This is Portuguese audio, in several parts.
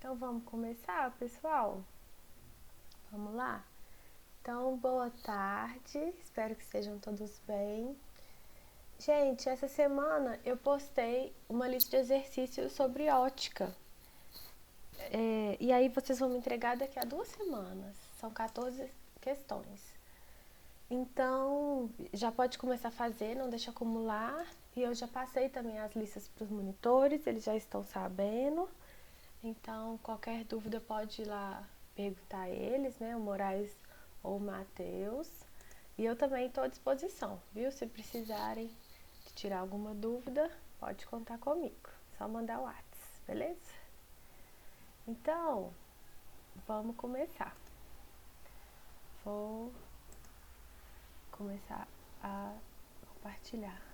Então vamos começar, pessoal? Vamos lá? Então, boa tarde, espero que estejam todos bem. Gente, essa semana eu postei uma lista de exercícios sobre ótica. E aí vocês vão me entregar daqui a 2 semanas. São 14 questões. Então, já pode começar a fazer, não deixa acumular. E eu já passei também as listas para os monitores, eles já estão sabendo. Então, qualquer dúvida pode ir lá perguntar a eles, né? O Moraes ou o Matheus. E eu também estou à disposição, viu? Se precisarem de tirar alguma dúvida, pode contar comigo. Só mandar o WhatsApp, beleza? Então, vamos começar. Vou começar a compartilhar.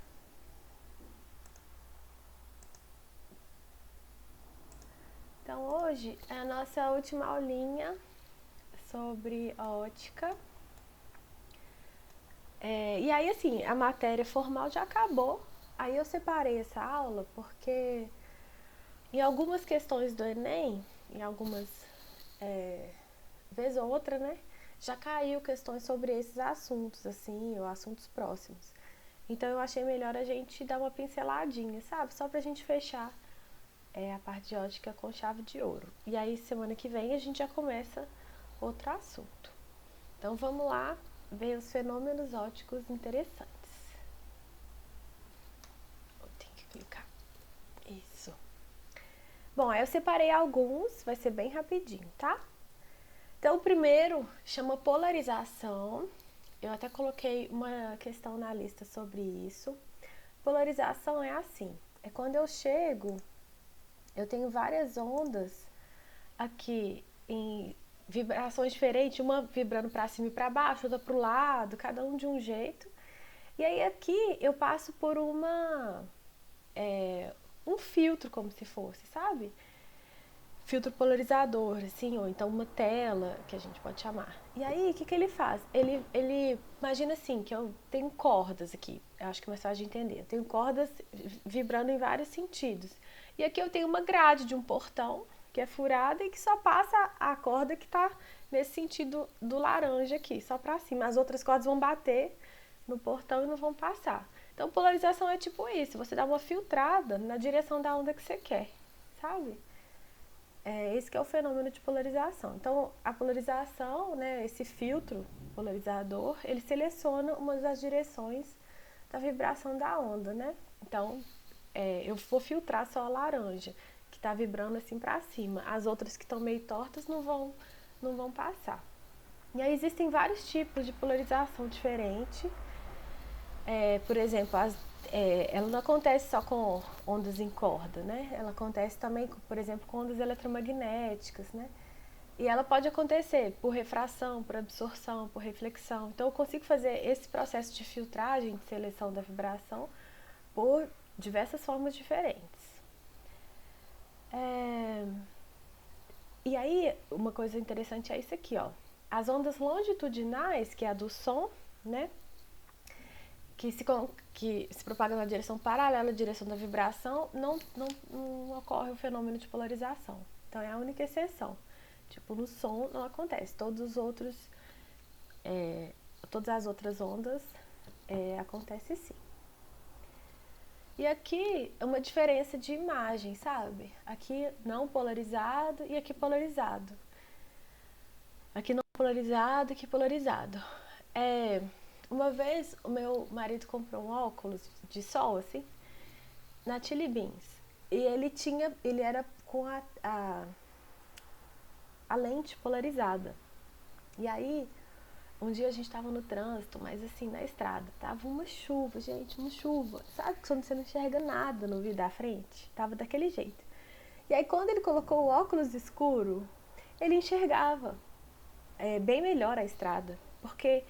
Então, hoje é a nossa última aulinha sobre ótica. E aí, assim, a matéria formal já acabou. Aí eu separei essa aula porque em algumas questões do Enem, em algumas vez ou outra, né, já caiu questões sobre esses assuntos, assim, ou assuntos próximos. Então eu achei melhor a gente dar uma pinceladinha, sabe? Só pra gente fechar a parte de ótica com chave de ouro. E aí semana que vem a gente já começa outro assunto. Então vamos lá ver os fenômenos ópticos interessantes. Tem que clicar. Isso. Bom, aí eu separei alguns, vai ser bem rapidinho, tá? Então, o primeiro chama polarização. Eu até coloquei uma questão na lista sobre isso. Polarização é assim, é quando eu chego, eu tenho várias ondas aqui em vibrações diferentes, uma vibrando para cima e para baixo, outra para o lado, cada um de um jeito. E aí aqui eu passo por um filtro, como se fosse, sabe? Filtro polarizador, assim, ou então uma tela, que a gente pode chamar. E aí, o que ele faz? Ele imagina assim, que eu tenho cordas aqui, eu acho que é mais fácil de entender. Eu tenho cordas vibrando em vários sentidos. E aqui eu tenho uma grade de um portão, que é furada e que só passa a corda que está nesse sentido do laranja aqui, só para cima. As outras cordas vão bater no portão e não vão passar. Então, polarização é tipo isso, você dá uma filtrada na direção da onda que você quer, sabe? Esse que é o fenômeno de polarização. Então, a polarização, né, esse filtro polarizador, ele seleciona uma das direções da vibração da onda, né? Então, eu vou filtrar só a laranja, que está vibrando assim para cima. As outras que estão meio tortas não vão passar. E aí existem vários tipos de polarização diferente. Por exemplo, ela não acontece só com ondas em corda, né? Ela acontece também, por exemplo, com ondas eletromagnéticas, né? E ela pode acontecer por refração, por absorção, por reflexão. Então eu consigo fazer esse processo de filtragem, de seleção da vibração, por diversas formas diferentes. E aí, uma coisa interessante é isso aqui, ó. As ondas longitudinais, que é a do som, né? Que se propaga na direção paralela à direção da vibração, não ocorre o fenômeno de polarização. Então é a única exceção. Tipo, no som não acontece. Todas as outras ondas acontece sim. E aqui é uma diferença de imagem, sabe? Aqui não polarizado e aqui polarizado. Aqui não polarizado, aqui polarizado. Uma vez o meu marido comprou um óculos de sol, assim, na Chili Beans. E ele era com a lente polarizada. E aí, um dia a gente tava no trânsito, mas assim, na estrada. Tava uma chuva, gente, uma chuva. Sabe quando você não enxerga nada no vidro da frente? Tava daquele jeito. E aí, quando ele colocou o óculos escuro, ele enxergava bem melhor a estrada. Porque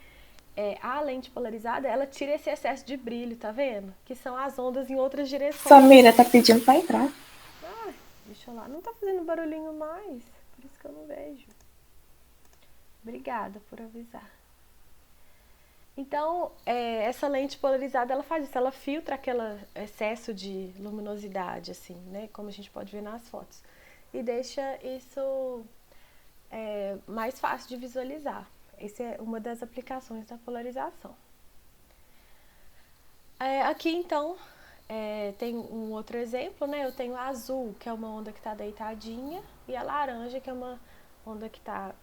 a lente polarizada, ela tira esse excesso de brilho, tá vendo? Que são as ondas em outras direções. Samira tá pedindo pra entrar. Deixa eu lá. Não tá fazendo barulhinho mais, por isso que eu não vejo. Obrigada por avisar. Então, essa lente polarizada, ela faz isso, ela filtra aquele excesso de luminosidade, assim, né? Como a gente pode ver nas fotos. e deixa isso mais fácil de visualizar. Essa é uma das aplicações da polarização. Aqui então tem um outro exemplo, né? Eu tenho a azul, que é uma onda que está deitadinha, e a laranja, que é uma onda que está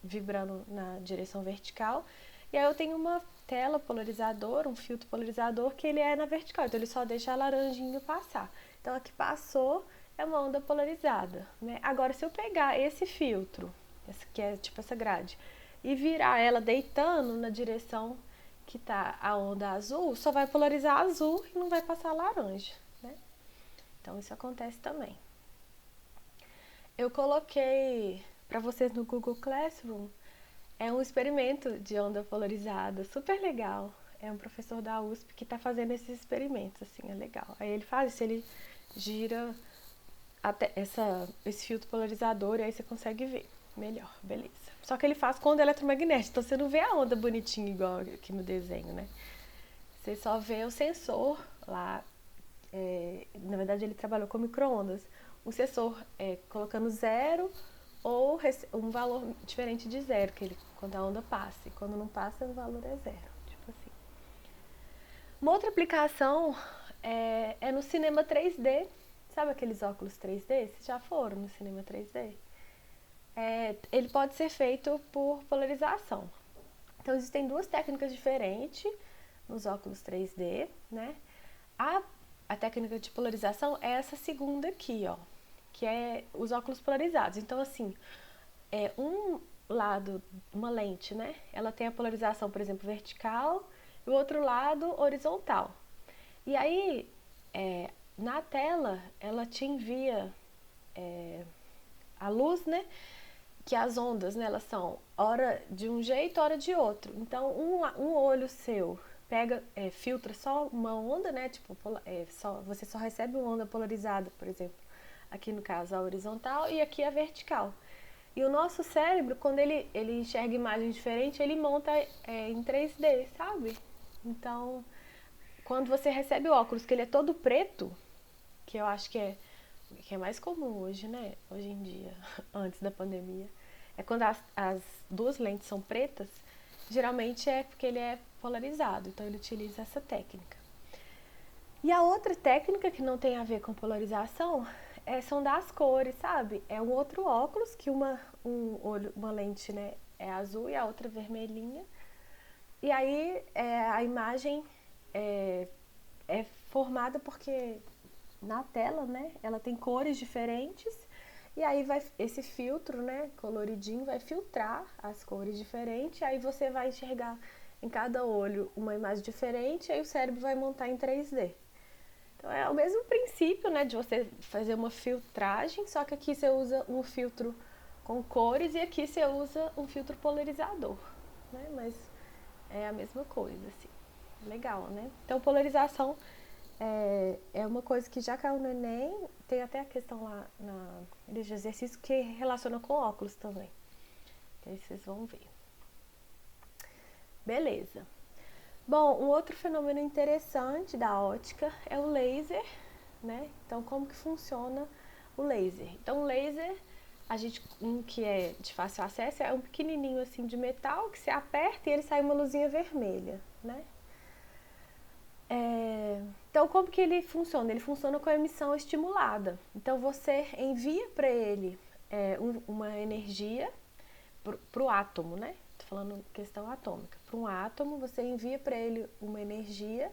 vibrando na direção vertical. E aí eu tenho uma tela polarizadora, um filtro polarizador, que ele é na vertical, então ele só deixa a laranjinha passar. Então aqui passou, é uma onda polarizada, né? Agora, se eu pegar esse filtro, que é tipo essa grade, e virar ela deitando na direção que tá a onda azul, só vai polarizar azul e não vai passar laranja, né? Então isso acontece também. Eu coloquei para vocês no Google Classroom um experimento de onda polarizada, super legal. É um professor da USP que está fazendo esses experimentos, assim, é legal. Aí ele faz isso, ele gira até esse filtro polarizador e aí você consegue ver melhor, beleza. Só que ele faz com onda eletromagnética, então você não vê a onda bonitinha igual aqui no desenho, né? Você só vê o sensor lá. Na verdade, ele trabalhou com micro-ondas. O sensor colocando zero ou um valor diferente de zero, que ele, quando a onda passa. E quando não passa, o valor é zero. Tipo assim. Uma outra aplicação é no cinema 3D. Sabe aqueles óculos 3D? Vocês já foram no cinema 3D? Ele pode ser feito por polarização. Então, existem duas técnicas diferentes nos óculos 3D, né? A técnica de polarização é essa segunda aqui, ó, que é os óculos polarizados. Então, assim, um lado, uma lente, né? Ela tem a polarização, por exemplo, vertical, e o outro lado, horizontal. E aí, na tela, ela te envia a luz, né? Que as ondas, né, elas são hora de um jeito, hora de outro. Então, um olho seu pega, filtra só uma onda, né? Tipo, você só recebe uma onda polarizada, por exemplo. Aqui no caso a horizontal e aqui a vertical. E o nosso cérebro, quando ele enxerga imagens diferentes, ele monta em 3D, sabe? Então, quando você recebe o óculos, que ele é todo preto, que eu acho que é mais comum hoje, né? Hoje em dia, antes da pandemia. É quando as duas lentes são pretas, geralmente é porque ele é polarizado, então ele utiliza essa técnica. E a outra técnica que não tem a ver com polarização são das cores, sabe? É um outro óculos que uma lente, né, é azul e a outra vermelhinha. E aí a imagem é formada porque na tela, né, ela tem cores diferentes e aí esse filtro, né, coloridinho, vai filtrar as cores diferentes, aí você vai enxergar em cada olho uma imagem diferente, aí o cérebro vai montar em 3D. Então é o mesmo princípio, né, de você fazer uma filtragem, só que aqui você usa um filtro com cores e aqui você usa um filtro polarizador, né? Mas é a mesma coisa, assim. Legal, né? Então polarização é uma coisa que já caiu no Enem, tem até a questão lá na ilha de exercício que relaciona com óculos também. Que aí vocês vão ver. Beleza. Bom, um outro fenômeno interessante da ótica é o laser, né? Então, como que funciona o laser? Então, o laser, um que é de fácil acesso, é um pequenininho assim de metal que você aperta e ele sai uma luzinha vermelha, né? Então, como que ele funciona? Ele funciona com a emissão estimulada. Então, você envia para ele uma energia para o átomo, né? Tô falando questão atômica. Para um átomo, você envia para ele uma energia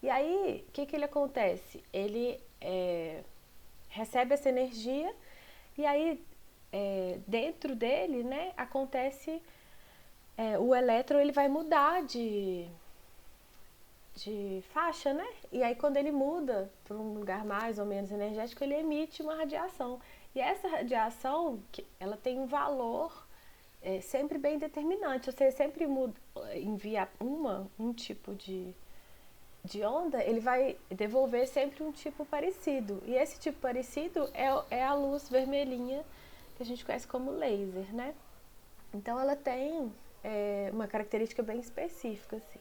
e aí, o que ele acontece? Ele recebe essa energia e aí, dentro dele, né, acontece o elétron, ele vai mudar de faixa, né? E aí quando ele muda para um lugar mais ou menos energético, ele emite uma radiação. E essa radiação, ela tem um valor sempre bem determinante. Você sempre envia um tipo de onda, ele vai devolver sempre um tipo parecido. E esse tipo parecido é a luz vermelhinha que a gente conhece como laser, né? Então ela tem uma característica bem específica, assim.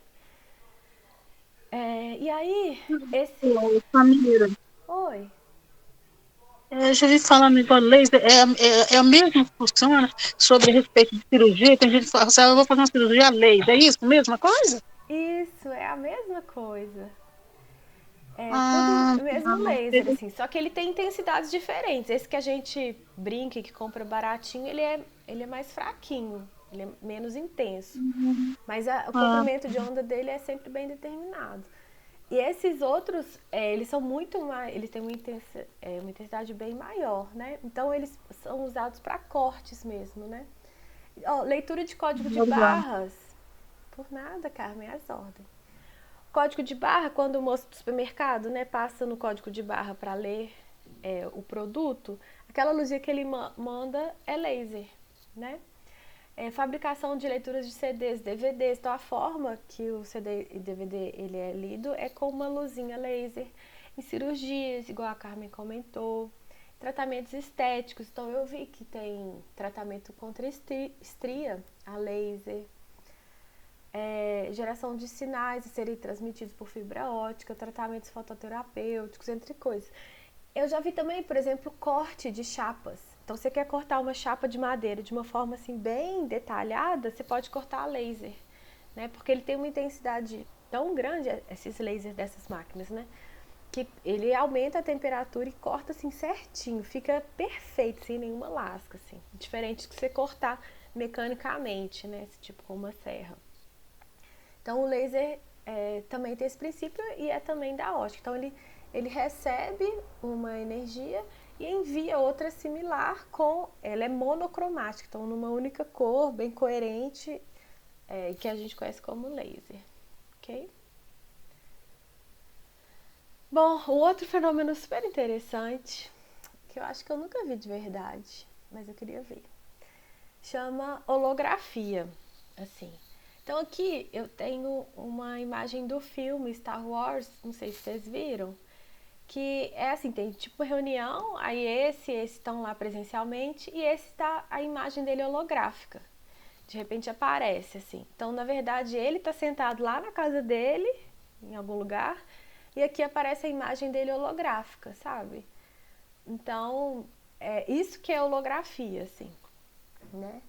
E aí, esse... Ô, Samira, Oi. Já ouvi falar no negócio laser, é a mesma que funciona sobre a respeito de cirurgia, tem gente que fala, assim, eu vou fazer uma cirurgia laser, é isso, mesma coisa? Isso, é a mesma coisa. É tudo Ah, mesmo não, laser, assim. Só que ele tem intensidades diferentes. Esse que a gente brinca e que compra baratinho, ele é mais fraquinho. Ele é menos intenso. Mas o ah, comprimento de onda dele é sempre bem determinado. E esses outros, eles são muito mais. Eles têm uma intensidade bem maior, né? Então eles são usados para cortes mesmo, né? Ó, leitura de código de legal. barras. Por nada, Carmen, as ordens. Código de barra, quando o moço do supermercado, né, passa no código de barra para ler o produto, aquela luzinha que ele manda é laser, né? Fabricação de leituras de CDs, DVDs. Então a forma que o CD e DVD ele é lido é com uma luzinha laser. Em cirurgias, igual a Carmen comentou. Tratamentos estéticos. Então eu vi que tem tratamento contra estria a laser. Geração de sinais a serem transmitidos por fibra ótica, tratamentos fototerapêuticos, entre coisas. Eu já vi também, por exemplo, corte de chapas. Então, você quer cortar uma chapa de madeira de uma forma assim bem detalhada, você pode cortar a laser, né? Porque ele tem uma intensidade tão grande, esses lasers dessas máquinas, né? Que ele aumenta a temperatura e corta assim certinho, fica perfeito, sem nenhuma lasca, assim. Diferente de você cortar mecanicamente, né? Tipo com uma serra. Então, o laser também tem esse princípio e é também da ótica. Então, ele recebe uma energia e envia outra similar ela é monocromática, então numa única cor, bem coerente, que a gente conhece como laser, ok? Bom, o outro fenômeno super interessante, que eu acho que eu nunca vi de verdade, mas eu queria ver, chama holografia, assim. Então aqui eu tenho uma imagem do filme Star Wars, não sei se vocês viram, que é assim, tem tipo reunião, aí esse estão lá presencialmente e esse tá a imagem dele holográfica. De repente aparece assim. Então, na verdade, ele tá sentado lá na casa dele, em algum lugar, e aqui aparece a imagem dele holográfica, sabe? Então, é isso que é holografia, assim, né?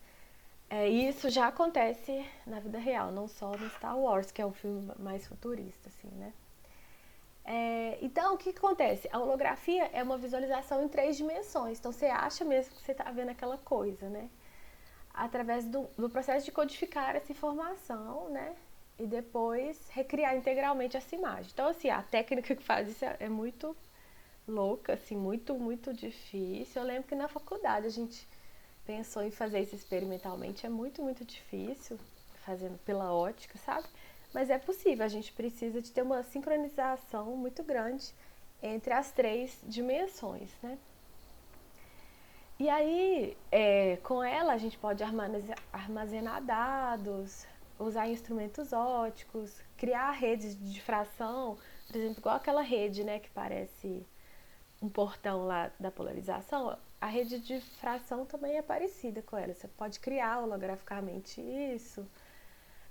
Isso já acontece na vida real, não só no Star Wars, que é um filme mais futurista, assim, né? Então, o que acontece? A holografia é uma visualização em 3 dimensões. Então, você acha mesmo que você está vendo aquela coisa, né? Através do processo de codificar essa informação, né? E depois recriar integralmente essa imagem. Então, assim, a técnica que faz isso é muito louca, assim, muito, muito difícil. Eu lembro que na faculdade a gente pensou em fazer isso experimentalmente. É muito, muito difícil, fazendo pela ótica, sabe? Mas é possível, a gente precisa de ter uma sincronização muito grande entre as 3 dimensões, né? E aí, com ela, a gente pode armazenar dados, usar instrumentos óticos, criar redes de difração, por exemplo, igual aquela rede, né, que parece um portão lá da polarização. A rede de difração também é parecida com ela. Você pode criar holograficamente isso,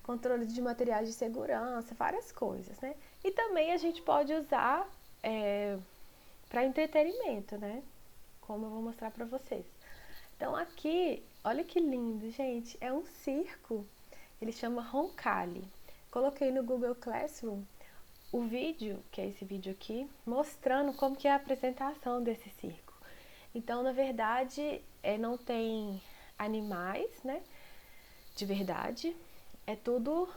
controle de materiais de segurança, várias coisas, né? E também a gente pode usar para entretenimento, né? Como eu vou mostrar para vocês. Então aqui, olha que lindo, gente, é um circo. Ele chama Roncalli. Coloquei no Google Classroom o vídeo, que é esse vídeo aqui, mostrando como que é a apresentação desse circo. Então, na verdade, não tem animais, né? De verdade, é tudo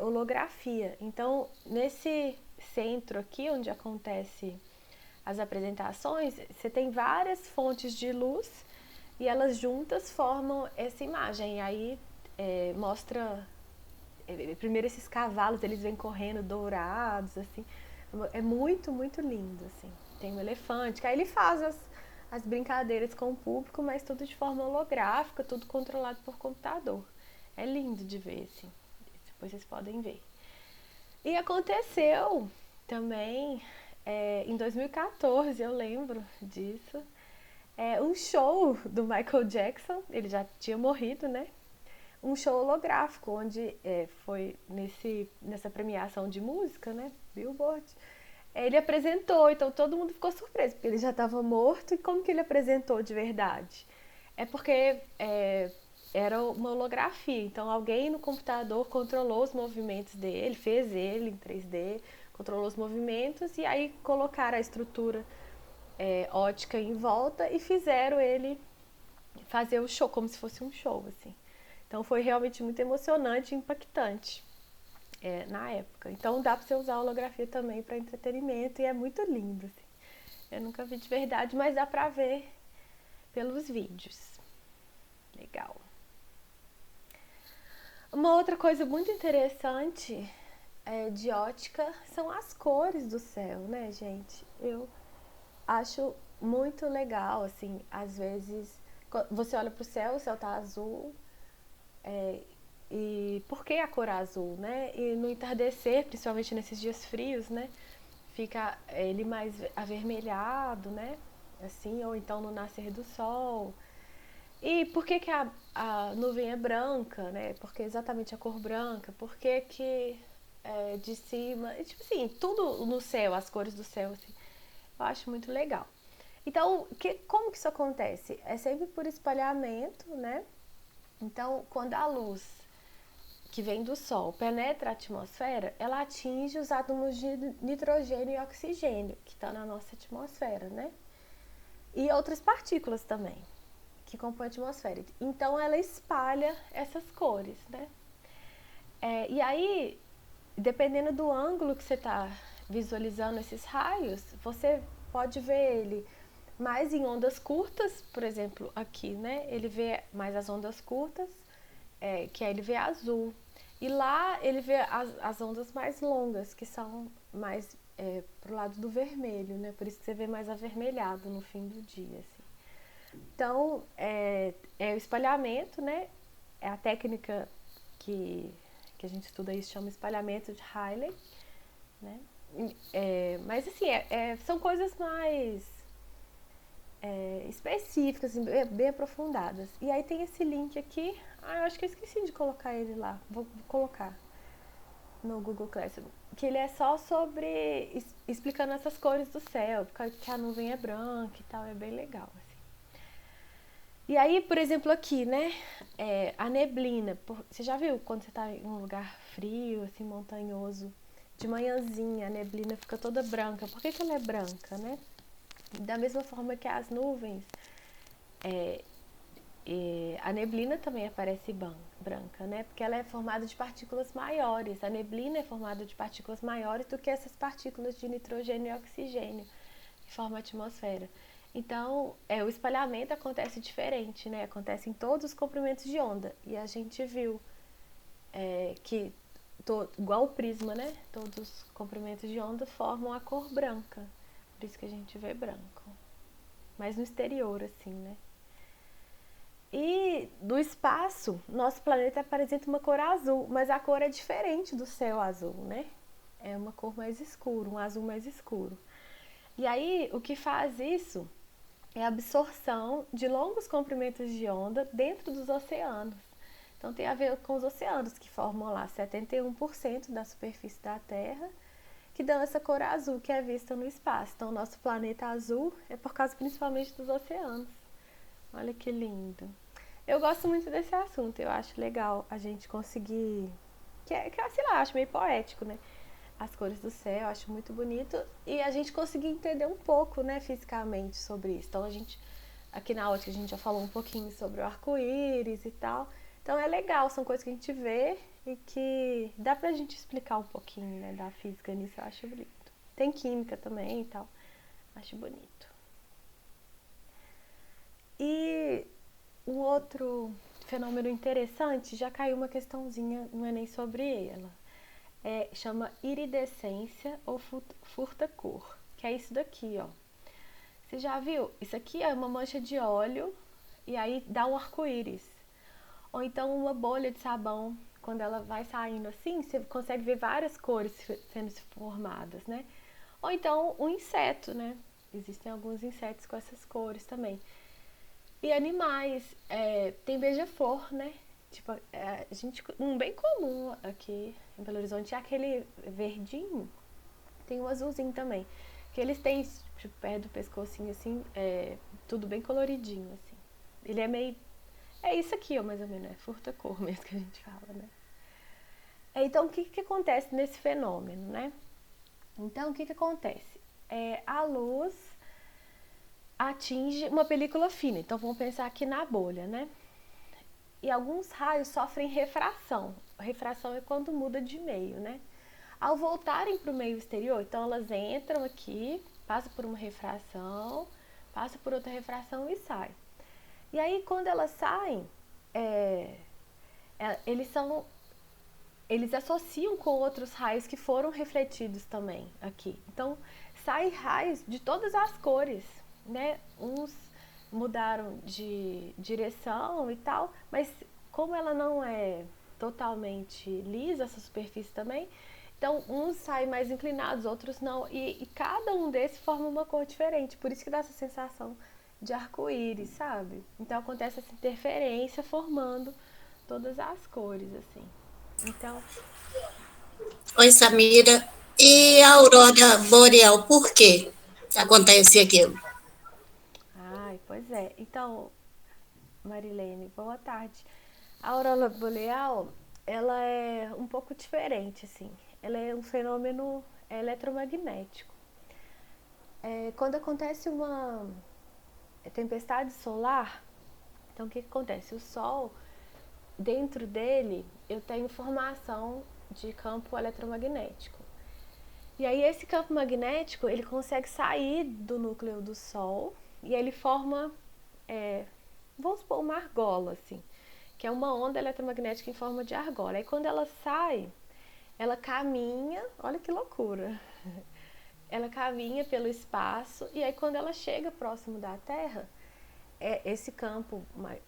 holografia. Então, nesse centro aqui, onde acontece as apresentações, você tem várias fontes de luz e elas juntas formam essa imagem. E aí mostra primeiro esses cavalos, eles vêm correndo dourados, assim. É muito, muito lindo, assim. Tem um elefante, que aí ele faz as brincadeiras com o público, mas tudo de forma holográfica, tudo controlado por computador. É lindo de ver, assim. Depois vocês podem ver. E aconteceu também em 2014, eu lembro disso. Um show do Michael Jackson, ele já tinha morrido, né? Um show holográfico, onde foi nessa premiação de música, né? Billboard. Ele apresentou, então todo mundo ficou surpreso, porque ele já estava morto, e como que ele apresentou de verdade? É porque era uma holografia, então alguém no computador controlou os movimentos dele, fez ele em 3D, controlou os movimentos, e aí colocaram a estrutura ótica em volta e fizeram ele fazer o show, como se fosse um show, assim. Então foi realmente muito emocionante e impactante na época. Então dá pra você usar a holografia também para entretenimento e é muito lindo, assim. Eu nunca vi de verdade, mas dá pra ver pelos vídeos. Legal. Uma outra coisa muito interessante de ótica são as cores do céu, né, gente? Eu acho muito legal, assim, às vezes você olha pro céu, o céu tá azul, e por que a cor azul, né? E no entardecer, principalmente nesses dias frios, né? Fica ele mais avermelhado, né? Assim, ou então no nascer do sol. E por que a nuvem é branca, né? Porque exatamente a cor branca. Por que de cima... Tipo assim, tudo no céu, as cores do céu, assim. Eu acho muito legal. Então, como que isso acontece? É sempre por espalhamento, né? Então, quando a luz que vem do Sol penetra a atmosfera, ela atinge os átomos de nitrogênio e oxigênio, que estão na nossa atmosfera, né? E outras partículas também, que compõem a atmosfera. Então, ela espalha essas cores, né? E aí, dependendo do ângulo que você está visualizando esses raios, você pode ver ele mais em ondas curtas, por exemplo, aqui, né? Ele vê mais as ondas curtas, que aí ele vê azul. E lá ele vê as ondas mais longas, que são mais pro lado do vermelho, né? Por isso que você vê mais avermelhado no fim do dia, assim. Então, o espalhamento, né? É a técnica que a gente estuda aí, se chama espalhamento de Rayleigh, né? Mas assim, são coisas mais específicas, assim, bem aprofundadas. E aí tem esse link aqui. Eu acho que eu esqueci de colocar ele lá. Vou colocar no Google Classroom. Que ele é só sobre explicando essas cores do céu, porque a nuvem é branca e tal, é bem legal, assim. E aí, por exemplo, aqui, né? A neblina. Você já viu quando você tá em um lugar frio, assim, montanhoso, de manhãzinha, a neblina fica toda branca. Por que ela é branca, né? Da mesma forma que as nuvens, a neblina também aparece branca, né? Porque ela é formada de partículas maiores. A neblina é formada de partículas maiores do que essas partículas de nitrogênio e oxigênio que formam a atmosfera. Então, o espalhamento acontece diferente, né? Acontece em todos os comprimentos de onda. E a gente viu que, igual o prisma, né? Todos os comprimentos de onda formam a cor branca. Por isso que a gente vê branco. Mas no exterior, assim, né? E do espaço, nosso planeta apresenta uma cor azul, mas a cor é diferente do céu azul, né? É uma cor mais escura, um azul mais escuro. E aí, o que faz isso é a absorção de longos comprimentos de onda dentro dos oceanos. Então, tem a ver com os oceanos, que formam lá 71% da superfície da Terra, que dão essa cor azul que é vista no espaço. Então, o nosso planeta azul é por causa principalmente dos oceanos. Olha que lindo. Eu gosto muito desse assunto, eu acho legal a gente conseguir... sei lá, acho meio poético, né? As cores do céu, eu acho muito bonito. E a gente conseguir entender um pouco, né, fisicamente sobre isso. Então, aqui na ótica, a gente já falou um pouquinho sobre o arco-íris e tal. Então, é legal, são coisas que a gente vê e que dá pra gente explicar um pouquinho, né, da física nisso, eu acho bonito. Tem química também e tal, acho bonito. E um outro fenômeno interessante, já caiu uma questãozinha no Enem sobre ela. Chama iridescência ou furta-cor, que é isso daqui, ó. Você já viu? Isso aqui é uma mancha de óleo e aí dá um arco-íris. Ou então uma bolha de sabão, quando ela vai saindo assim, você consegue ver várias cores sendo formadas, né? Ou então um inseto, né? Existem alguns insetos com essas cores também. E animais, tem beija-flor, né? Tipo, um bem comum aqui em Belo Horizonte é aquele verdinho. Tem um azulzinho também. Que eles têm, tipo, perto do pescocinho, assim, tudo bem coloridinho, assim. Ele é meio... É isso aqui, ó, mais ou menos. É furta-cor mesmo que a gente fala, né? Então, o que acontece nesse fenômeno, né? Então, o que acontece? A luz atinge uma película fina. Então, vamos pensar aqui na bolha, né? E alguns raios sofrem refração. A refração é quando muda de meio, né? Ao voltarem para o meio exterior, então elas entram aqui, passam por uma refração, passam por outra refração e saem. E aí, quando elas saem, eles associam com outros raios que foram refletidos também aqui. Então, saem raios de todas as cores, né? Uns mudaram de direção e tal, mas como ela não é totalmente lisa, essa superfície também, então uns saem mais inclinados, outros não, e cada um desses forma uma cor diferente, por isso que dá essa sensação de arco-íris, sabe? Então acontece essa interferência formando todas as cores, assim. Então, Oi, Samira. E a aurora boreal, por quê que acontece aquilo? pois é. Então, Marilene, boa tarde. A aurora boreal, ela é um pouco diferente, assim. Ela é um fenômeno eletromagnético. Quando acontece uma tempestade solar, então o que acontece? O Sol, dentro dele, eu tenho formação de campo eletromagnético. E aí esse campo magnético, ele consegue sair do núcleo do Sol e ele forma, vamos supor, uma argola, assim, que é uma onda eletromagnética em forma de argola. Aí quando ela sai, ela caminha, olha que loucura, ela caminha pelo espaço e aí quando ela chega próximo da Terra, esse campo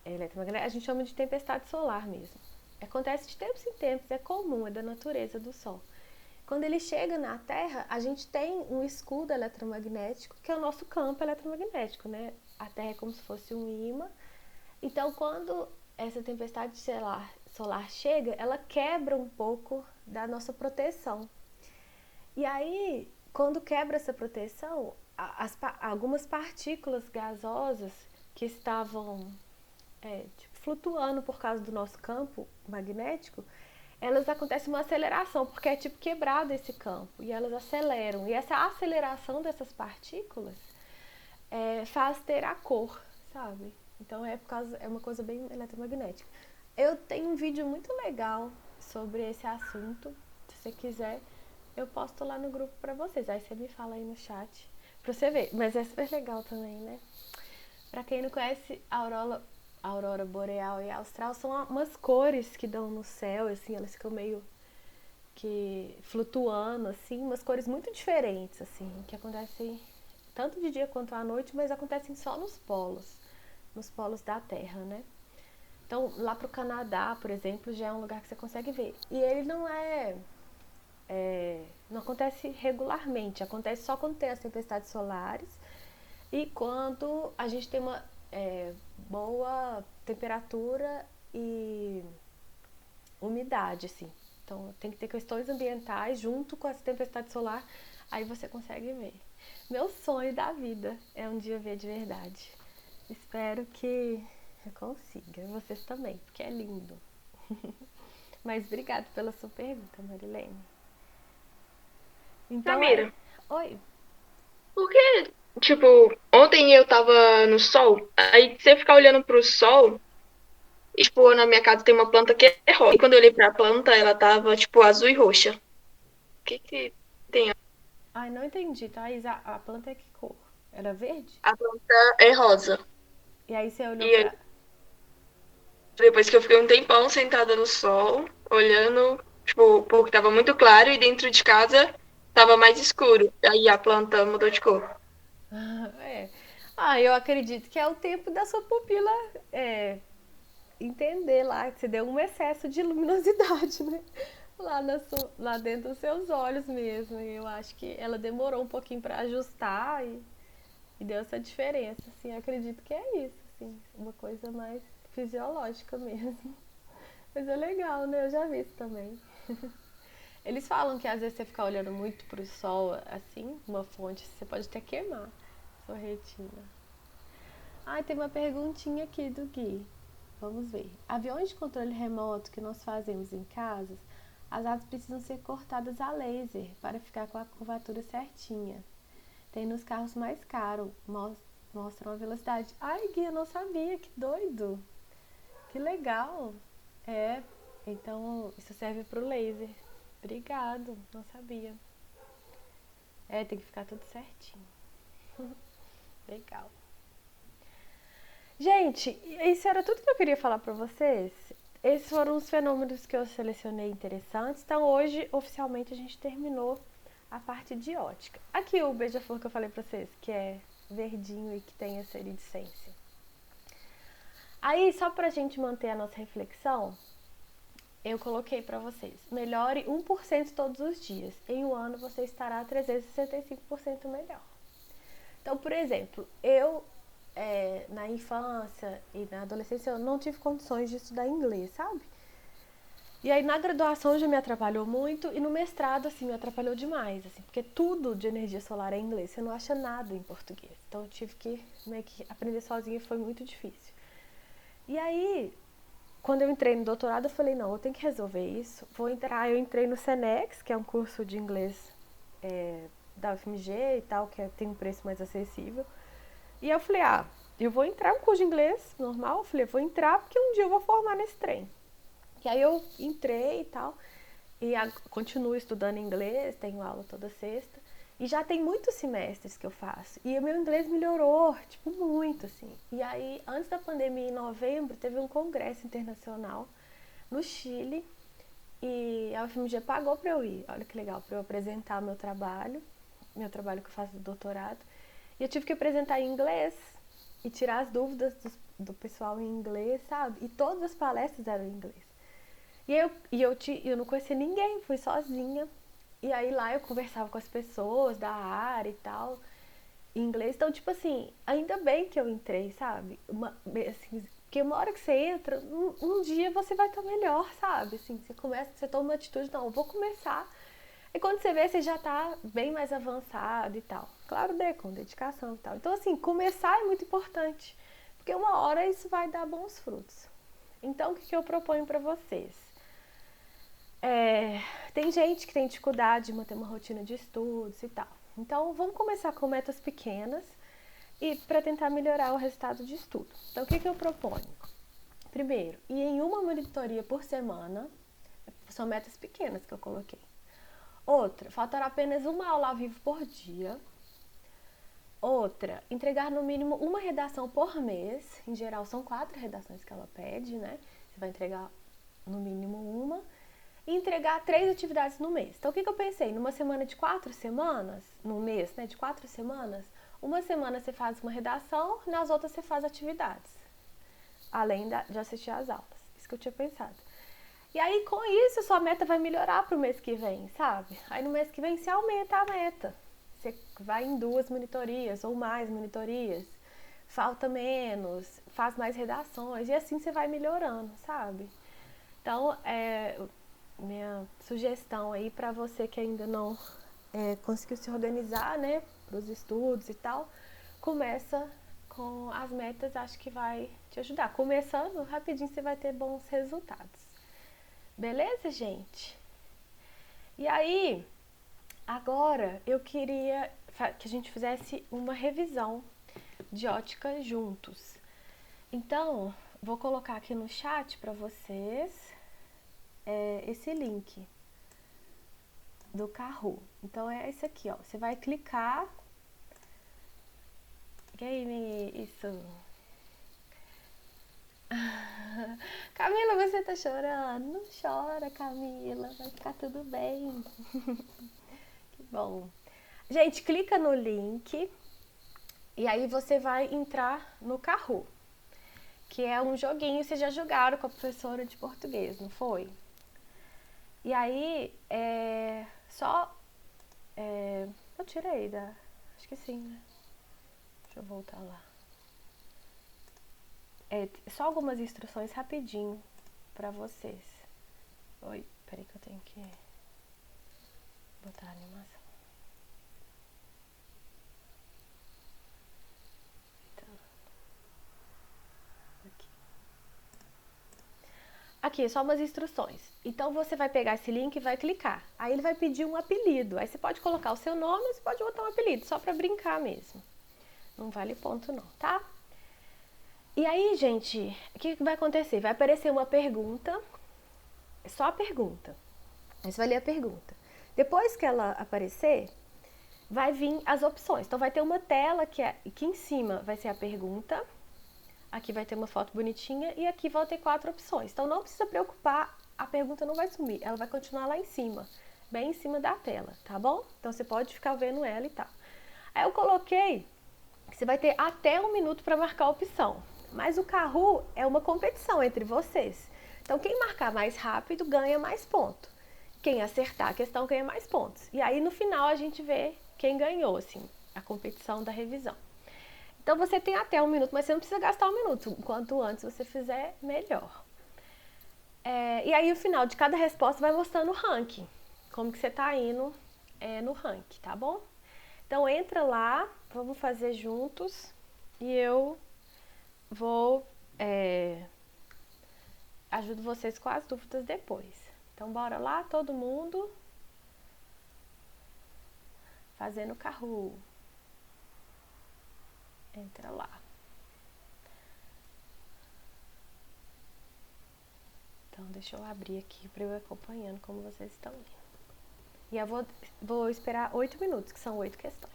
eletromagnético, a gente chama de tempestade solar mesmo. Acontece de tempos em tempos, é comum, é da natureza do Sol. Quando ele chega na Terra, a gente tem um escudo eletromagnético, que é o nosso campo eletromagnético, né? A Terra é como se fosse um imã. Então, quando essa tempestade solar chega, ela quebra um pouco da nossa proteção. E aí, quando quebra essa proteção, algumas partículas gasosas que estavam flutuando por causa do nosso campo magnético, elas acontece uma aceleração, porque é tipo quebrado esse campo, e elas aceleram. E essa aceleração dessas partículas faz ter a cor, sabe? Então é uma coisa bem eletromagnética. Eu tenho um vídeo muito legal sobre esse assunto. Se você quiser, eu posto lá no grupo pra vocês. Aí você me fala aí no chat pra você ver. Mas é super legal também, né? Pra quem não conhece, a aurora boreal e austral são umas cores que dão no céu, assim, elas ficam meio que flutuando, assim, umas cores muito diferentes, assim, que acontecem tanto de dia quanto à noite, mas acontecem só nos polos da Terra, né? Então, lá pro Canadá, por exemplo, já é um lugar que você consegue ver. E ele não acontece regularmente, acontece só quando tem as tempestades solares e quando a gente tem uma boa temperatura e umidade, assim. Então tem que ter questões ambientais junto com essa tempestade solar, aí você consegue ver. Meu sonho da vida é um dia ver de verdade. Espero que eu consiga, vocês também, porque é lindo. Mas obrigada pela sua pergunta, Marilene. Então Samira, Oi. por que, tipo, ontem eu tava no sol, aí você ficar olhando pro sol, e, tipo, na minha casa tem uma planta que é rosa. E quando eu olhei pra planta, ela tava, tipo, azul e roxa. O que tem? Ai, não entendi, Thaís. A planta é que cor? Era verde? A planta é rosa. E aí você olhou E aí, pra. depois que eu fiquei um tempão sentada no sol, olhando, tipo, porque tava muito claro e dentro de casa tava mais escuro. Aí a planta mudou de cor. É. Eu acredito que é o tempo da sua pupila entender lá que você deu um excesso de luminosidade, né? Lá dentro dos seus olhos mesmo. E eu acho que ela demorou um pouquinho pra ajustar e deu essa diferença, assim. Eu acredito que é isso, assim. Uma coisa mais fisiológica mesmo. Mas é legal, né? Eu já vi isso também. Eles falam que às vezes você ficar olhando muito pro sol, assim, uma fonte, você pode até queimar sua retina. Ai, tem uma perguntinha aqui do Gui. Vamos ver. Aviões de controle remoto que nós fazemos em casas, as asas precisam ser cortadas a laser para ficar com a curvatura certinha. Tem nos carros mais caros, mostram a velocidade. Ai, Gui, eu não sabia, que doido. Que legal. É, então isso serve pro laser. Obrigado, não sabia. É, tem que ficar tudo certinho. Legal. Gente, isso era tudo que eu queria falar pra vocês. Esses foram os fenômenos que eu selecionei interessantes. Então hoje, oficialmente, a gente terminou a parte de ótica. Aqui o beija-flor que eu falei pra vocês, que é verdinho e que tem essa iridescência. Aí, só pra gente manter a nossa reflexão, eu coloquei pra vocês: melhore 1% todos os dias. Em um ano você estará 365% melhor. Então, por exemplo, eu na infância e na adolescência eu não tive condições de estudar inglês, sabe? E aí na graduação já me atrapalhou muito e no mestrado assim me atrapalhou demais, assim, porque tudo de energia solar é em inglês, você não acha nada em português. Então eu tive que meio que aprender sozinha e foi muito difícil. E aí, quando eu entrei no doutorado, eu falei, não, eu tenho que resolver isso. Vou entrar, eu entrei no Senex, que é um curso de inglês da UFMG e tal, que tem um preço mais acessível. E eu falei, eu vou entrar no curso de inglês normal. Eu falei, eu vou entrar porque um dia eu vou formar nesse trem. E aí eu entrei e tal, e continuo estudando inglês, tenho aula toda sexta. E já tem muitos semestres que eu faço. E o meu inglês melhorou, tipo, muito, assim. E aí, antes da pandemia, em novembro, teve um congresso internacional no Chile. E a UFMG pagou pra eu ir. Olha que legal, pra eu apresentar meu trabalho que eu faço do doutorado. E eu tive que apresentar em inglês e tirar as dúvidas do pessoal em inglês, sabe? E todas as palestras eram em inglês. E eu não conhecia ninguém, fui sozinha. E aí lá eu conversava com as pessoas da área e tal, em inglês. Então, tipo assim, ainda bem que eu entrei, sabe? Assim, porque uma hora que você entra, um dia você vai estar melhor, sabe? Assim, você toma uma atitude, não, eu vou começar. E quando você vê, você já tá bem mais avançado e tal. Claro, com dedicação e tal. Então, assim, começar é muito importante. Porque uma hora isso vai dar bons frutos. Então, o que eu proponho pra vocês? Tem gente que tem dificuldade de manter uma rotina de estudos e tal. Então, vamos começar com metas pequenas e para tentar melhorar o resultado de estudo. Então, o que eu proponho? Primeiro, ir em uma monitoria por semana. São metas pequenas que eu coloquei. Outra, faltar apenas uma aula ao vivo por dia. Outra, entregar no mínimo uma redação por mês. Em geral, são 4 redações que ela pede, né? Você vai entregar no mínimo uma. E entregar 3 atividades no mês. Então, o que eu pensei? Numa semana de 4 semanas, no mês, né, de 4 semanas, uma semana você faz uma redação, nas outras você faz atividades. Além de assistir às aulas. Isso que eu tinha pensado. E aí, com isso, sua meta vai melhorar pro mês que vem, sabe? Aí, no mês que vem, você aumenta a meta. Você vai em 2 monitorias ou mais monitorias. Falta menos, faz mais redações. E assim você vai melhorando, sabe? Então, minha sugestão aí para você que ainda não conseguiu se organizar, né, para os estudos e tal, começa com as metas, acho que vai te ajudar. Começando rapidinho você vai ter bons resultados. Beleza, gente? E aí, agora eu queria que a gente fizesse uma revisão de ótica juntos. Então, vou colocar aqui no chat para vocês esse link do Kahoot. Então é esse aqui, ó. Você vai clicar. Game, isso. Camila, você tá chorando? Não chora, Camila. Vai ficar tudo bem. Que bom. Gente, clica no link e aí você vai entrar no Kahoot, que é um joguinho. Vocês já jogaram com a professora de português, não foi? E aí, eu tirei acho que sim, né? Deixa eu voltar lá. Só algumas instruções rapidinho pra vocês. Oi, peraí que eu tenho que... Vou botar a animação. Então, aqui, só umas instruções. Então você vai pegar esse link e vai clicar. Aí ele vai pedir um apelido. Aí você pode colocar o seu nome ou você pode botar um apelido, só pra brincar mesmo. Não vale ponto não, tá? E aí, gente, o que vai acontecer? Vai aparecer uma pergunta, só a pergunta. Aí você vai ler a pergunta. Depois que ela aparecer, vai vir as opções. Então vai ter uma tela que aqui em cima vai ser a pergunta, aqui vai ter uma foto bonitinha e aqui vão ter 4 opções. Então não precisa preocupar, a pergunta não vai sumir, ela vai continuar lá em cima, bem em cima da tela, tá bom? Então você pode ficar vendo ela e tal. Aí eu coloquei, você vai ter até 1 minuto para marcar a opção. Mas o Kahoot é uma competição entre vocês. Então quem marcar mais rápido ganha mais ponto. Quem acertar a questão ganha mais pontos. E aí no final a gente vê quem ganhou, assim, a competição da revisão. Então você tem até 1 minuto, mas você não precisa gastar 1 minuto. Quanto antes você fizer, melhor. E aí no final de cada resposta vai mostrando o ranking. Como que você tá indo no ranking, tá bom? Então entra lá, vamos fazer juntos. E eu vou ajudo vocês com as dúvidas depois. Então bora lá, todo mundo fazendo Kahoot. Entra lá. Então deixa eu abrir aqui para eu ir acompanhando como vocês estão indo. E eu vou esperar 8 minutos, que são 8 questões.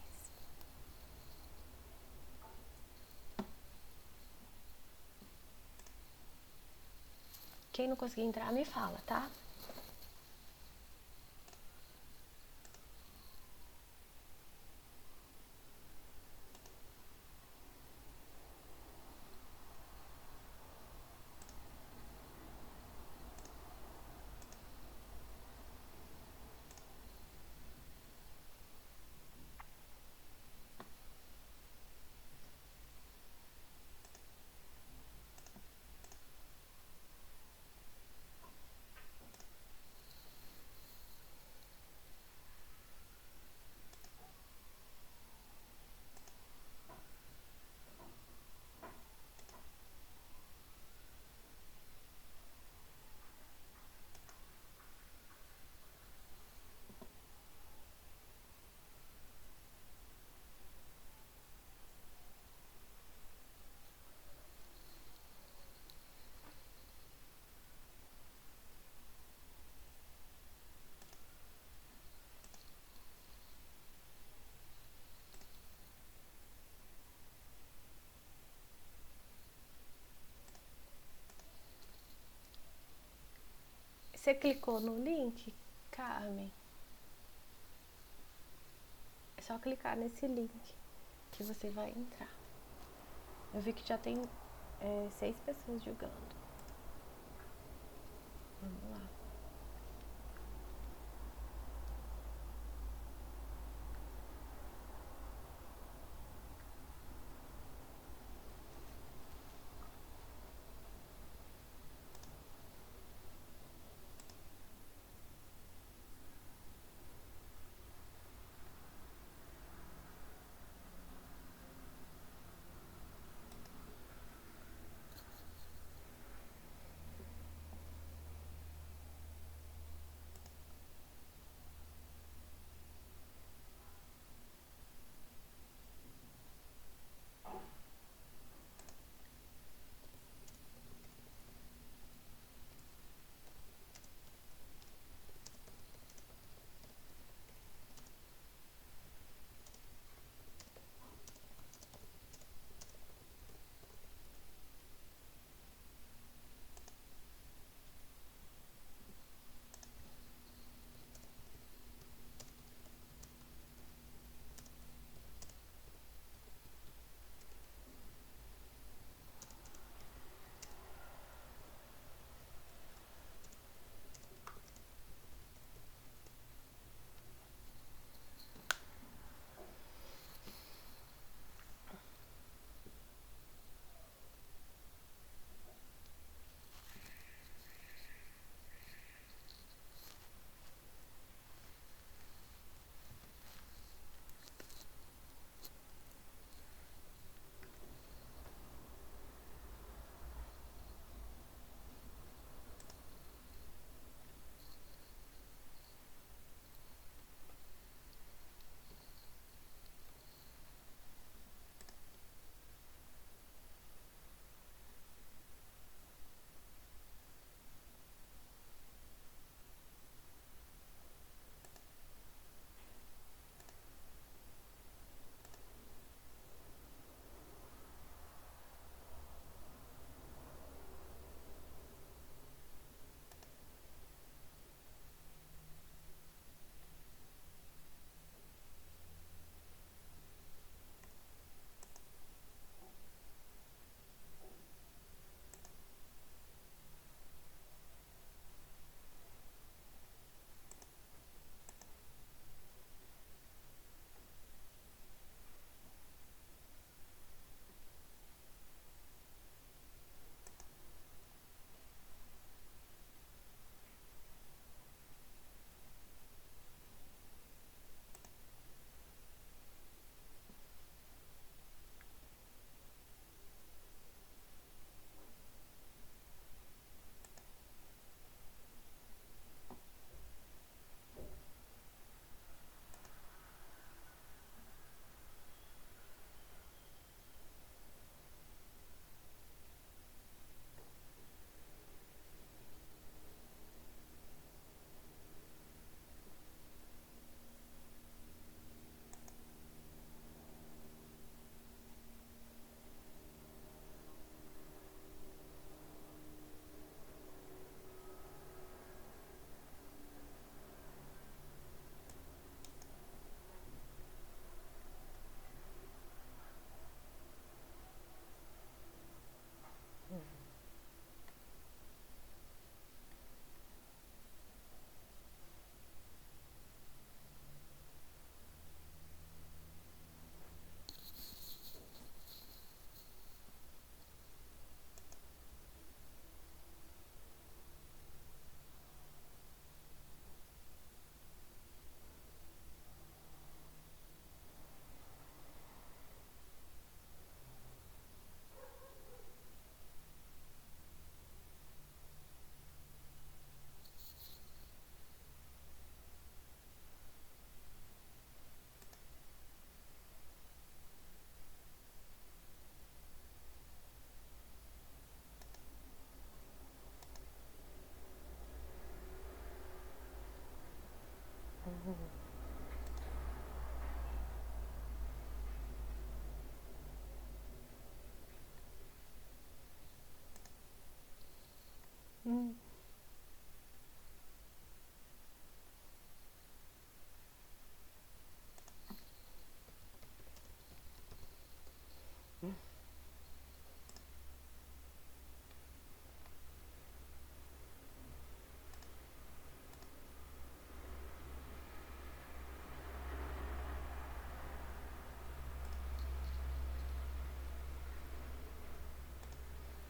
Quem não conseguir entrar, me fala, tá? Você clicou no link, Carmen? É só clicar nesse link que você vai entrar. Eu vi que já tem 6 pessoas jogando. Vamos lá.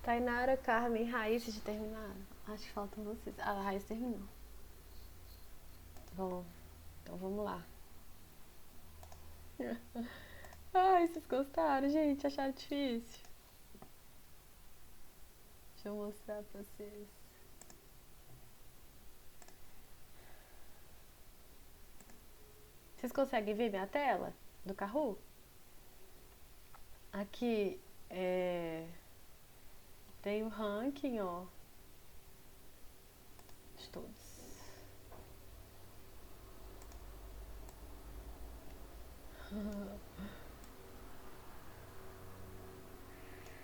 Tainara, Carmen, Raíssa já terminaram? Acho que faltam vocês. Ah, a Raíssa terminou. Bom, então vamos lá. Ai, vocês gostaram, gente? Acharam difícil? Deixa eu mostrar pra vocês. Vocês conseguem ver minha tela do Kahoot? Aqui tem o ranking, ó, de todos.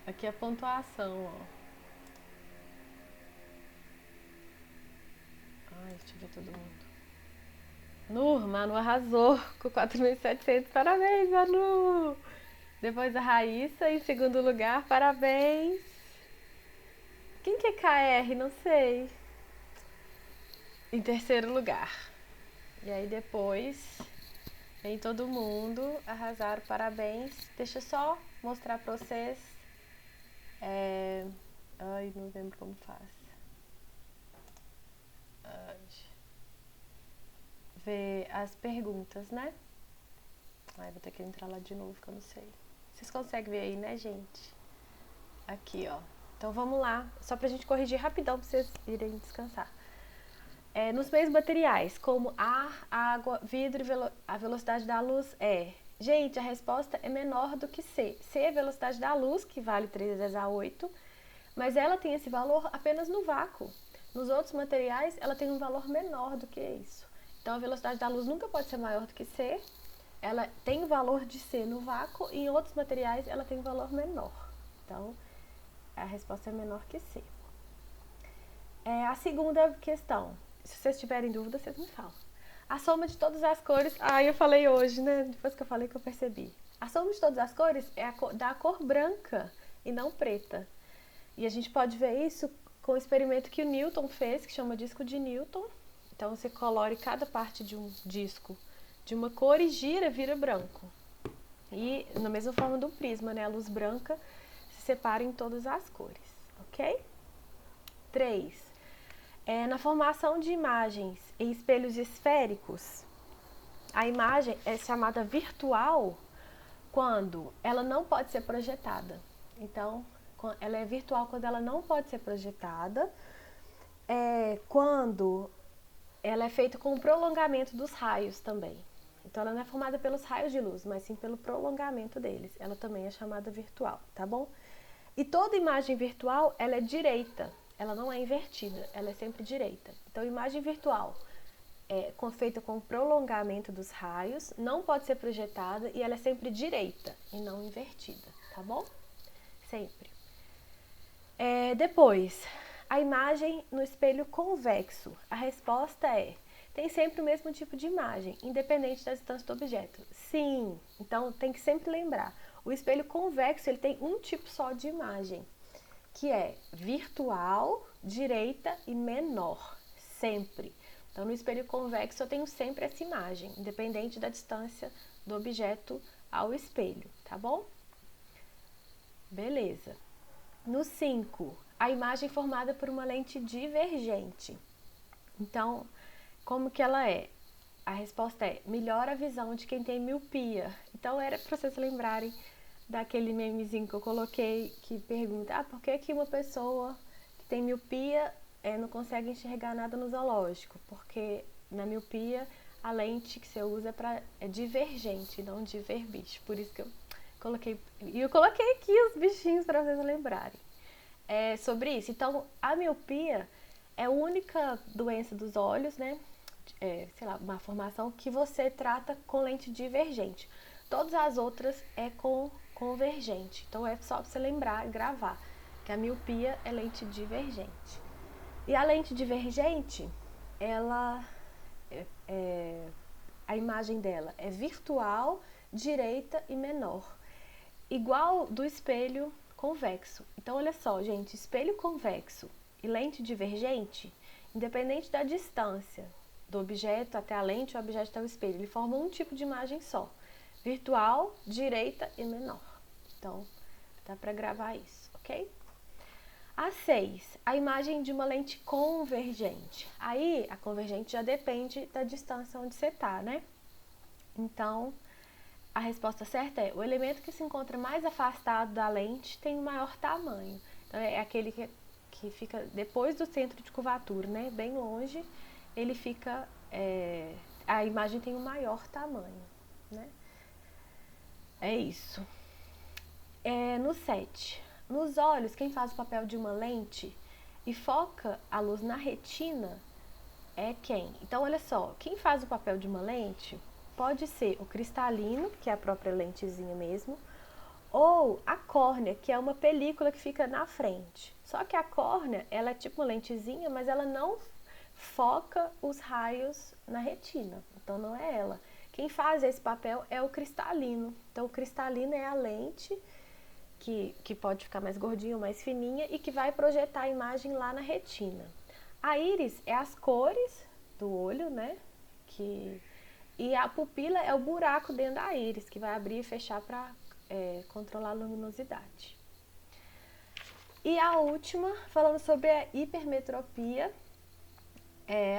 Aqui é a pontuação, ó. Ai, deixa eu ver todo mundo. Manu arrasou com 4.700. Parabéns, Manu! Depois a Raíssa em segundo lugar. Parabéns! Quem que é KR? Não sei. Em terceiro lugar. E aí depois vem todo mundo. Arrasaram, parabéns. Deixa eu só mostrar pra vocês. Ai, não lembro como faz. Ver as perguntas, né? Ai, vou ter que entrar lá de novo, que eu não sei. Vocês conseguem ver aí, né, gente? Aqui, ó. Então vamos lá, só pra gente corrigir rapidão pra vocês irem descansar. Nos meios materiais, como ar, água, vidro e a velocidade da luz é... Gente, a resposta é menor do que C. C é a velocidade da luz, que vale 3 vezes a 8, mas ela tem esse valor apenas no vácuo. Nos outros materiais, ela tem um valor menor do que isso. Então, a velocidade da luz nunca pode ser maior do que C. Ela tem o valor de C no vácuo e em outros materiais ela tem um valor menor. Então, a resposta é menor que C. A segunda questão. Se vocês tiverem dúvida, vocês me falam. A soma de todas as cores... Ah, eu falei hoje, né? Depois que eu falei que eu percebi. A soma de todas as cores é da cor branca e não preta. E a gente pode ver isso com o experimento que o Newton fez, que chama disco de Newton. Então, você colore cada parte de um disco de uma cor e gira, vira branco. E, na mesma forma do prisma, né? A luz branca se separa em todas as cores, ok? 3. Na formação de imagens em espelhos esféricos, a imagem é chamada virtual quando ela não pode ser projetada. Então, ela é virtual quando ela não pode ser projetada. Quando ela é feita com o prolongamento dos raios também. Então, ela não é formada pelos raios de luz, mas sim pelo prolongamento deles. Ela também é chamada virtual, tá bom? E toda imagem virtual, ela é direita. Ela não é invertida, ela é sempre direita. Então, imagem virtual feita com prolongamento dos raios, não pode ser projetada e ela é sempre direita e não invertida, tá bom? Sempre. Depois, a imagem no espelho convexo. A resposta tem sempre o mesmo tipo de imagem, independente da distância do objeto. Sim, então tem que sempre lembrar. O espelho convexo, ele tem um tipo só de imagem, que é virtual, direita e menor, sempre. Então, no espelho convexo, eu tenho sempre essa imagem, independente da distância do objeto ao espelho, tá bom? Beleza. No 5, a imagem formada por uma lente divergente. Então, como que ela é? A resposta é: melhora a visão de quem tem miopia. Então, era para vocês lembrarem daquele memezinho que eu coloquei, que pergunta, por que uma pessoa que tem miopia não consegue enxergar nada no zoológico? Porque na miopia, a lente que você usa é divergente, não de ver bicho. Por isso que eu coloquei. E eu coloquei aqui os bichinhos para vocês lembrarem. Sobre isso. Então, a miopia é a única doença dos olhos, né? Uma formação que você trata com lente divergente. Todas as outras é com convergente. Então, é só para você lembrar e gravar que a miopia é lente divergente. E a lente divergente, ela, a imagem dela é virtual, direita e menor. Igual do espelho convexo. Então, olha só, gente, espelho convexo e lente divergente, independente da distância do objeto até a lente, o objeto até o espelho, ele forma um tipo de imagem só. Virtual, direita e menor. Então, dá para gravar isso, ok? A 6, a imagem de uma lente convergente. Aí, a convergente já depende da distância onde você está, né? Então, a resposta certa é: o elemento que se encontra mais afastado da lente tem o maior tamanho. Então, é aquele que fica depois do centro de curvatura, né? Bem longe, ele fica... a imagem tem o maior tamanho, né? É isso. No 7, nos olhos, quem faz o papel de uma lente e foca a luz na retina é quem? Então, olha só, quem faz o papel de uma lente pode ser o cristalino, que é a própria lentezinha mesmo, ou a córnea, que é uma película que fica na frente. Só que a córnea, ela é tipo uma lentezinha, mas ela não foca os raios na retina. Então, não é ela. Quem faz esse papel é o cristalino. Então, o cristalino é a lente que pode ficar mais gordinha ou mais fininha e que vai projetar a imagem lá na retina. A íris é as cores do olho, né? E a pupila é o buraco dentro da íris, que vai abrir e fechar para controlar a luminosidade. E a última, falando sobre a hipermetropia,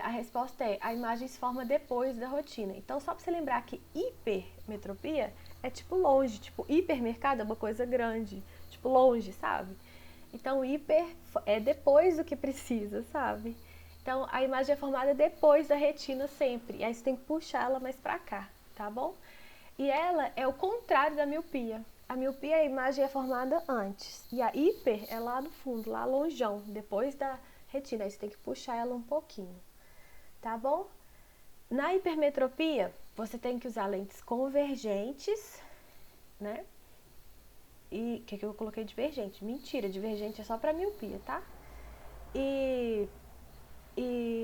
a resposta é: a imagem se forma depois da retina. Então, só para você lembrar que hipermetropia é tipo longe, tipo hipermercado é uma coisa grande, tipo longe, sabe? Então, hiper é depois do que precisa, sabe? Então, a imagem é formada depois da retina sempre. E aí você tem que puxar ela mais pra cá, tá bom? E ela é o contrário da miopia. A miopia, a imagem é formada antes. E a hiper é lá no fundo, lá longeão, depois da retina. Aí você tem que puxar ela um pouquinho, tá bom? Na hipermetropia, você tem que usar lentes convergentes, né? E o que eu coloquei divergente? Mentira, divergente é só pra miopia, tá? E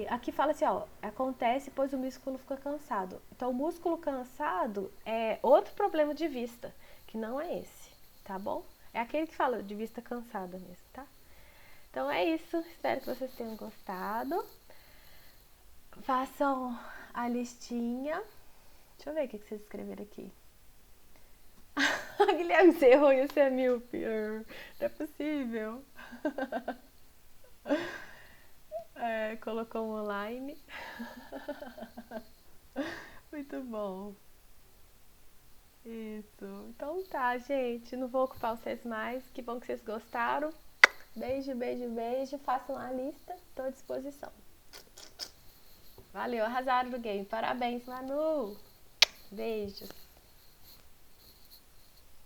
aqui fala assim, ó, acontece pois o músculo fica cansado. Então, o músculo cansado é outro problema de vista, que não é esse, tá bom? É aquele que fala de vista cansada mesmo, tá? Então, é isso. Espero que vocês tenham gostado. Façam a listinha. Deixa eu ver o que vocês escreveram aqui. Guilherme, você errou e você é míope. Não é possível. Colocou um online. Muito bom. Isso. Então tá, gente. Não vou ocupar vocês mais. Que bom que vocês gostaram. Beijo, beijo, beijo. Façam a lista. Estou à disposição. Valeu, arrasaram no game. Parabéns, Manu. Beijos.